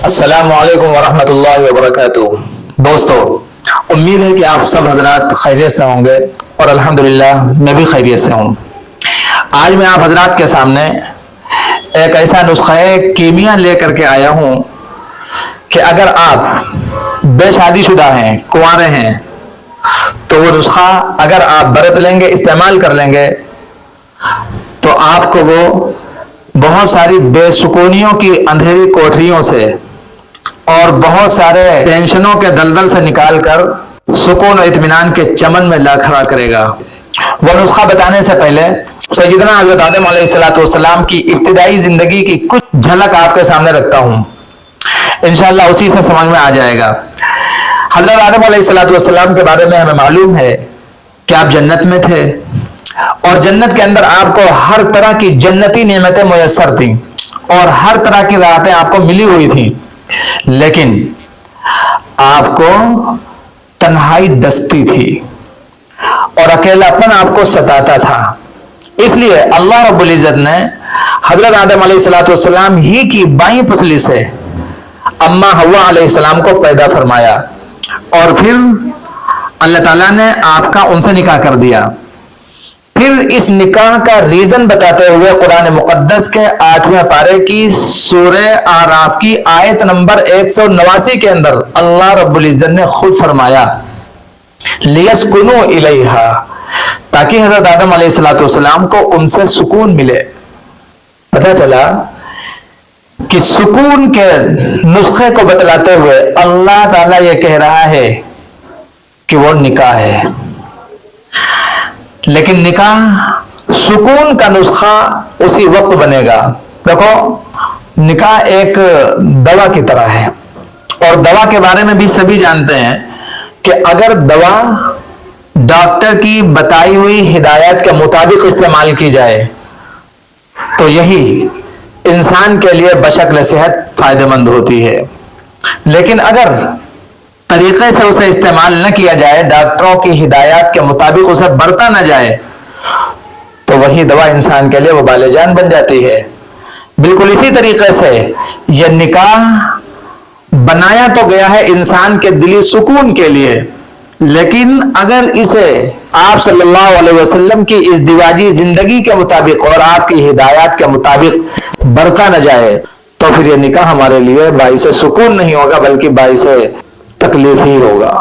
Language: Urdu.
السلام علیکم ورحمۃ اللہ وبرکاتہ۔ دوستو، امید ہے کہ آپ سب حضرات خیریت سے ہوں گے اور الحمدللہ میں بھی خیریت سے ہوں۔ آج میں آپ حضرات کے سامنے ایک ایسا نسخہ کیمیا لے کر کے آیا ہوں کہ اگر آپ بے شادی شدہ ہیں، کنوارے ہیں، تو وہ نسخہ اگر آپ برت لیں گے، استعمال کر لیں گے، تو آپ کو وہ بہت ساری بے سکونیوں کی اندھیری کوٹریوں سے اور بہت سارے ٹینشنوں کے دلدل سے نکال کر سکون و اطمینان کے چمن میں لا کھڑا کرے گا۔ وہ نسخہ بتانے سے پہلے سیدنا حضرت آدم علیہ السلام کی ابتدائی زندگی کی کچھ جھلک آپ کے سامنے رکھتا ہوں، انشاءاللہ اسی سے سمجھ میں آ جائے گا۔ حضرت آدم علیہ السلام کے بارے میں ہمیں معلوم ہے کہ آپ جنت میں تھے اور جنت کے اندر آپ کو ہر طرح کی جنتی نعمتیں میسر تھیں اور ہر طرح کی راحتیں آپ کو ملی ہوئی تھیں، لیکن آپ کو تنہائی ڈستی تھی اور اکیلاپن آپ کو ستاتا تھا۔ اس لیے اللہ رب العزت نے حضرت آدم علیہ السلام ہی کی بائیں پسلی سے اماں حوا علیہ السلام کو پیدا فرمایا اور پھر اللہ تعالیٰ نے آپ کا ان سے نکاح کر دیا۔ پھر اس نکاح کا ریزن بتاتے ہوئے قرآن مقدس کے 8ویں پارے کی سورہ اعراف کی آیت نمبر 189 کے اندر اللہ رب العزت نے خود فرمایا لِيَسْكُنُوا إِلَيْهَا، تاکہ حضرت آدم علیہ السلام کو ان سے سکون ملے۔ پتہ چلا کہ سکون کے نسخے کو بتلاتے ہوئے اللہ تعالیٰ یہ کہہ رہا ہے کہ وہ نکاح ہے، لیکن نکاح سکون کا نسخہ اسی وقت بنے گا۔ دیکھو، نکاح ایک دوا کی طرح ہے اور دوا کے بارے میں بھی سبھی جانتے ہیں کہ اگر دوا ڈاکٹر کی بتائی ہوئی ہدایت کے مطابق استعمال کی جائے تو یہی انسان کے لیے بشکل صحت فائدہ مند ہوتی ہے، لیکن اگر طریقے سے اسے استعمال نہ کیا جائے، ڈاکٹروں کی ہدایات کے مطابق اسے برتا نہ جائے، تو وہی دوا انسان کے لیے وبال جان بن جاتی ہے۔ بالکل اسی طریقے سے یہ نکاح بنایا تو گیا ہے انسان کے دلی سکون کے لیے، لیکن اگر اسے آپ صلی اللہ علیہ وسلم کی ازدواجی زندگی کے مطابق اور آپ کی ہدایات کے مطابق برتا نہ جائے تو پھر یہ نکاح ہمارے لیے باعث سکون نہیں ہوگا بلکہ باعث تکلیف ہی ہوگا۔